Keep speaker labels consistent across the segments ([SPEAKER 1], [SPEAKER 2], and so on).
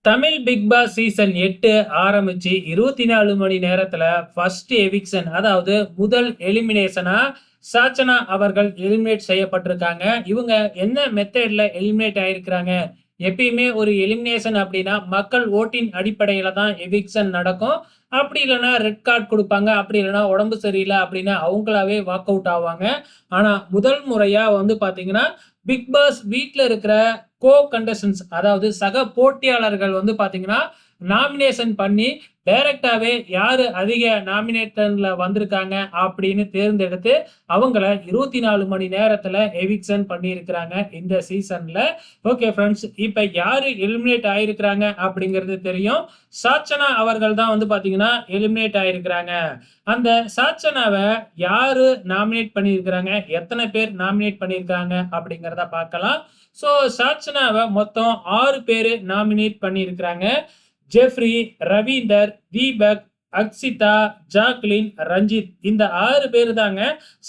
[SPEAKER 1] Tamil big Boss season 8 ஆரம்பிச்சு 24 மணி நேரத்துல first eviction, அதாவது முதல் எலிமினேஷனா சாச்சனா அவர்கள் எலிமினேட் செய்யப்பட்டிருக்காங்க. இவங்க என்ன மெத்தட்ல எலிமினேட் ஆயிருக்கிறாங்க? எப்பயுமே ஒரு எலிமினேஷன் அப்படின்னா மக்கள் ஓட்டின் அடிப்படையில தான் எவிக்ஷன் நடக்கும். அப்படி இல்லைன்னா ரெட் கார்டு கொடுப்பாங்க. அப்படி இல்லைன்னா உடம்பு சரியில்லை அப்படின்னா அவங்களாவே வாக் அவுட் ஆவாங்க. ஆனா முதல் முறையா வந்து பாத்தீங்கன்னா பிக் பாஸ் வீட்ல இருக்கிற கண்டஸ்டன்ட்ஸ், அதாவது சக போட்டியாளர்கள் வந்து பாத்தீங்கன்னா நாமினேஷன் பண்ணி டைரக்டாவே யாரு அதிக நாமினேஷன்ல வந்திருக்காங்க அப்படின்னு தேர்ந்தெடுத்து அவங்கள 24 மணி நேரத்துல எவிக்ஷன் பண்ணியிருக்கிறாங்க இந்த சீசன்ல. ஓகே ஃப்ரெண்ட்ஸ், இப்ப யாரு எலிமினேட் ஆயிருக்கிறாங்க அப்படிங்கிறது தெரியும். சாச்சனா அவர்கள் தான் வந்து பாத்தீங்கன்னா எலிமினேட் ஆயிருக்கிறாங்க. அந்த சாச்சனாவை யாரு நாமினேட் பண்ணியிருக்கிறாங்க, எத்தனை பேர் நாமினேட் பண்ணியிருக்காங்க அப்படிங்கிறத பார்க்கலாம். ஸோ சாச்சனாவை மொத்தம் 6 பேரு நாமினேட் பண்ணியிருக்கிறாங்க. ஜெஃப்ரி, ரவீந்தர், தீபக், அக்ஷிதா, ஜாக்லின், ரஞ்சித், இந்த 6 பேரு தாங்க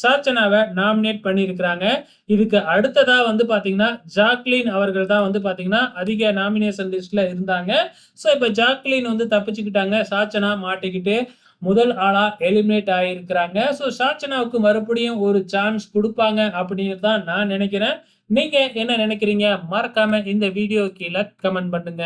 [SPEAKER 1] சாச்சனாவை நாமினேட் பண்ணியிருக்கிறாங்க. இதுக்கு அடுத்ததா வந்து பாத்தீங்கன்னா ஜாக்லின் அவர்கள் தான் வந்து பாத்தீங்கன்னா அதிக நாமினேஷன் லிஸ்ட்ல இருந்தாங்க. ஸோ இப்ப ஜாக்லின் வந்து தப்பிச்சுக்கிட்டாங்க. சாச்சனா மாட்டிக்கிட்டு முதல் ஆளா எலிமினேட் ஆயிருக்கிறாங்க. ஸோ சாச்சனாவுக்கு மறுபடியும் ஒரு சான்ஸ் கொடுப்பாங்க அப்படின்னு தான் நான் நினைக்கிறேன். நீங்க என்ன நினைக்கிறீங்க? மறக்காம இந்த வீடியோ கீழே கமெண்ட் பண்ணுங்க.